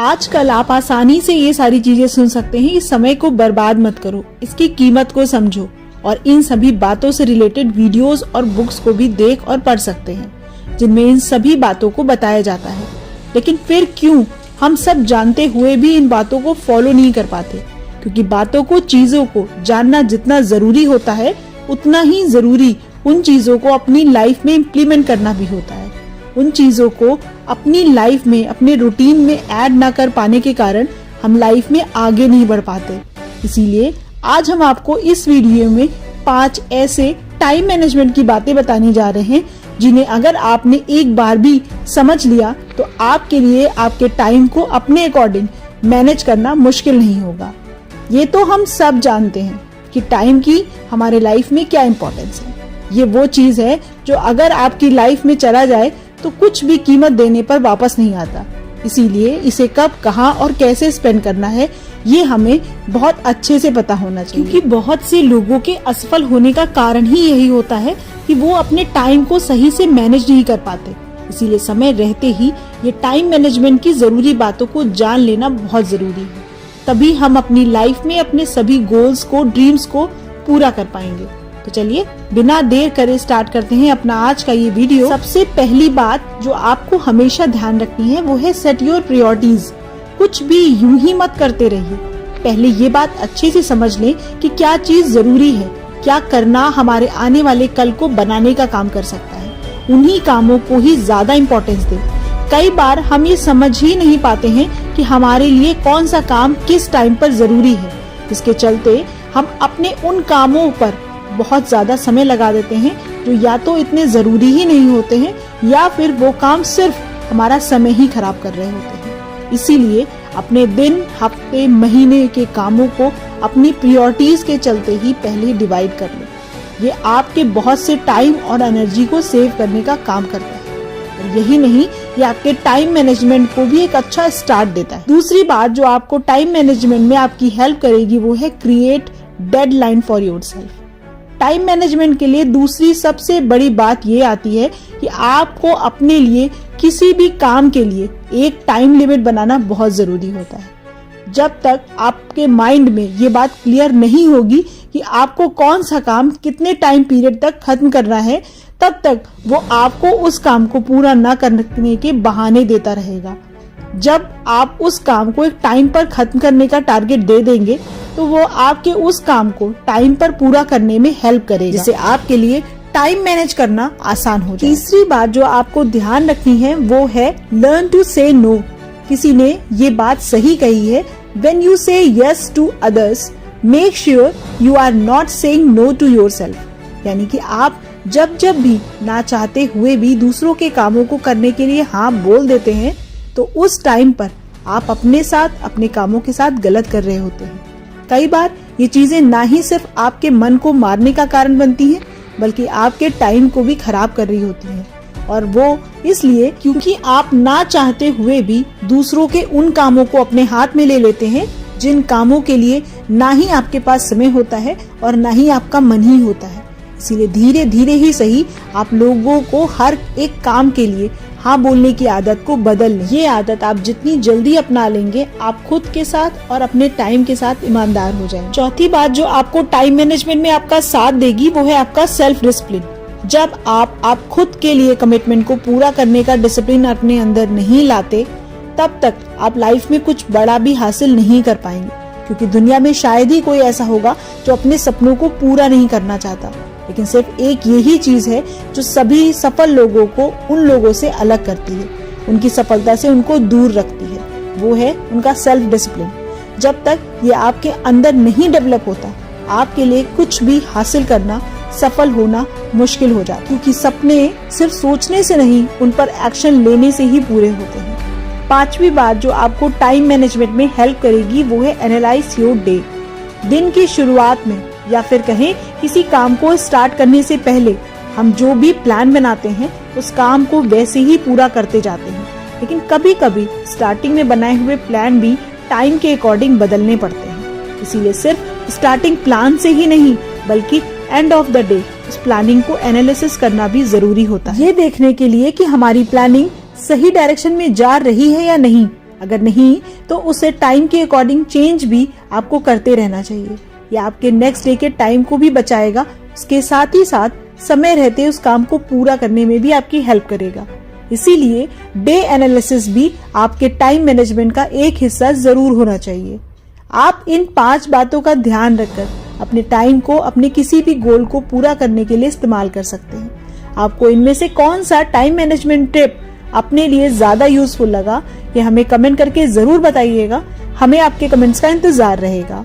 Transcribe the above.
आजकल आप आसानी से ये सारी चीजें सुन सकते हैं। इस समय को बर्बाद मत करो, इसकी कीमत को समझो और इन सभी बातों से रिलेटेड वीडियोस और बुक्स को भी देख और पढ़ सकते हैं जिनमें इन सभी बातों को बताया जाता है। लेकिन फिर क्यों हम सब जानते हुए भी इन बातों को फॉलो नहीं कर पाते? क्योंकि बातों को, चीजों को जानना जितना जरूरी होता है उतना ही जरूरी उन चीजों को अपनी लाइफ में इम्प्लीमेंट करना भी होता है। उन चीजों को अपनी लाइफ में, अपने रूटीन में ऐड ना कर पाने के कारण हम लाइफ में आगे नहीं बढ़ पाते। इसीलिए आज हम आपको इस वीडियो में 5 ऐसे टाइम मैनेजमेंट की बातें बताने जा रहे हैं जिन्हें अगर आपने एक बार भी समझ लिया तो आपके लिए आपके टाइम को अपने अकॉर्डिंग मैनेज करना मुश्किल नहीं होगा। ये तो हम सब जानते हैं कि टाइम की हमारे लाइफ में क्या इम्पोर्टेंस है। ये वो चीज है जो अगर आपकी लाइफ में चला जाए तो कुछ भी कीमत देने पर वापस नहीं आता। इसीलिए इसे कब, कहां और कैसे स्पेंड करना है ये हमें बहुत अच्छे से पता होना चाहिए। क्योंकि बहुत से लोगों के असफल होने का कारण ही यही होता है कि वो अपने टाइम को सही से मैनेज नहीं कर पाते। इसीलिए समय रहते ही ये टाइम मैनेजमेंट की जरूरी बातों को जान लेना बहुत जरूरी है। तभी हम अपनी लाइफ में अपने सभी गोल्स को, ड्रीम्स को पूरा कर पाएंगे। तो चलिए बिना देर करे स्टार्ट करते हैं अपना आज का ये वीडियो। सबसे पहली बात जो आपको हमेशा ध्यान रखनी है वो है सेट योर प्रायोरिटीज। कुछ भी यूं ही मत करते रहिए। पहले ये बात अच्छे से समझ लें कि क्या चीज जरूरी है, क्या करना हमारे आने वाले कल को बनाने का काम कर सकता है। उन्हीं कामों को ही ज्यादा इम्पोर्टेंस दें। कई बार हम ये समझ ही नहीं पाते हैं कि हमारे लिए कौन सा काम किस टाइम पर जरूरी है। इसके चलते हम अपने उन कामों पर बहुत ज्यादा समय लगा देते हैं जो या तो इतने जरूरी ही नहीं होते हैं या फिर वो काम सिर्फ हमारा समय ही खराब कर रहे होते हैं। इसीलिए अपने दिन, हफ्ते, महीने के कामों को अपनी प्रायोरिटीज के चलते ही पहले डिवाइड कर लें। ये आपके बहुत से टाइम और एनर्जी को सेव करने का काम करता है। और यही नहीं, ये आपके टाइम मैनेजमेंट को भी एक अच्छा स्टार्ट देता है। दूसरी बात जो आपको टाइम मैनेजमेंट में आपकी हेल्प करेगी वो है create deadline for yourself. Time management के लिए दूसरी सबसे बड़ी बात ये आती है कि आपको अपने लिए किसी भी काम के लिए एक टाइम लिमिट बनाना बहुत जरूरी होता है। जब तक आपके माइंड में ये बात क्लियर नहीं होगी कि आपको कौन सा काम कितने टाइम पीरियड तक खत्म करना है, तब तक वो आपको उस काम को पूरा न करने के बहाने देता रहेगा। जब आप उस काम को एक टाइम पर खत्म करने का टारगेट दे देंगे तो वो आपके उस काम को टाइम पर पूरा करने में हेल्प करेगा, जिससे आपके लिए टाइम मैनेज करना आसान हो जाए। तीसरी बात जो आपको ध्यान रखनी है वो है लर्न टू से नो। किसी ने ये बात सही कही है, when you say yes to others make sure you are not saying no to yourself. यानी कि आप जब भी ना चाहते हुए भी दूसरों के कामों को करने के लिए हाँ बोल देते हैं तो उस टाइम पर आप अपने साथ, अपने कामों के साथ गलत कर रहे होते हैं। कई बार ये चीजें ना ही सिर्फ आपके मन को मारने का कारण बनती हैं, बल्कि आपके टाइम को भी खराब कर रही होती हैं। और वो इसलिए क्योंकि आप ना चाहते हुए भी दूसरों के उन कामों को अपने हाथ में ले लेते हैं जिन कामों के लिए ना ही आपके पास समय होता है और ना ही आपका मन ही होता है। इसीलिए धीरे धीरे ही सही आप लोगों को हर एक काम के लिए हाँ बोलने की आदत को बदल लें। ये आदत आप जितनी जल्दी अपना लेंगे, आप खुद के साथ और अपने टाइम के साथ ईमानदार हो जाएंगे। चौथी बात जो आपको टाइम मैनेजमेंट में आपका साथ देगी वो है आपका सेल्फ डिसिप्लिन। जब आप खुद के लिए कमिटमेंट को पूरा करने का डिसिप्लिन अपने अंदर नहीं लाते, तब तक आप लाइफ में कुछ बड़ा भी हासिल नहीं कर पाएंगे। क्योंकि दुनिया में शायद ही कोई ऐसा होगा जो अपने सपनों को पूरा नहीं करना चाहता। लेकिन सिर्फ एक यही चीज है जो सभी सफल लोगों को उन लोगों से अलग करती है, उनकी सफलता से उनको दूर रखती है, वो है उनका सेल्फ डिसिप्लिन। जब तक ये आपके अंदर नहीं डेवलप होता, आपके लिए कुछ भी हासिल करना, सफल होना मुश्किल हो जाता है। क्योंकि सपने सिर्फ सोचने से नहीं, उन पर एक्शन लेने से ही पूरे होते हैं। पांचवी बात जो आपको टाइम मैनेजमेंट में हेल्प करेगी वो है एनालाइज योर डे। दिन की शुरुआत में या फिर कहें किसी काम को स्टार्ट करने से पहले हम जो भी प्लान बनाते हैं उस काम को वैसे ही पूरा करते जाते हैं। लेकिन कभी कभी स्टार्टिंग में बनाए हुए प्लान भी टाइम के अकॉर्डिंग बदलने पड़ते हैं। इसीलिए सिर्फ स्टार्टिंग प्लान से ही नहीं बल्कि एंड ऑफ द डे उस प्लानिंग को एनालिसिस करना भी जरूरी होता है। ये देखने के लिए कि हमारी प्लानिंग सही डायरेक्शन में जा रही है या नहीं, अगर नहीं तो उसे टाइम के अकॉर्डिंग चेंज भी आपको करते रहना चाहिए। यह आपके नेक्स्ट डे के टाइम को भी बचाएगा, उसके साथ ही साथ समय रहते उस काम को पूरा करने में भी आपकी हेल्प करेगा। इसीलिए डे एनालिसिस भी आपके टाइम मैनेजमेंट का एक हिस्सा जरूर होना चाहिए। आप इन 5 बातों का ध्यान रखकर अपने टाइम को अपने किसी भी गोल को पूरा करने के लिए इस्तेमाल कर सकते हैं। आपको इनमें से कौन सा टाइम मैनेजमेंट टिप अपने लिए ज्यादा यूजफुल लगा, ये हमें कमेंट करके जरूर बताइएगा। हमें आपके कमेंट्स का इंतजार रहेगा।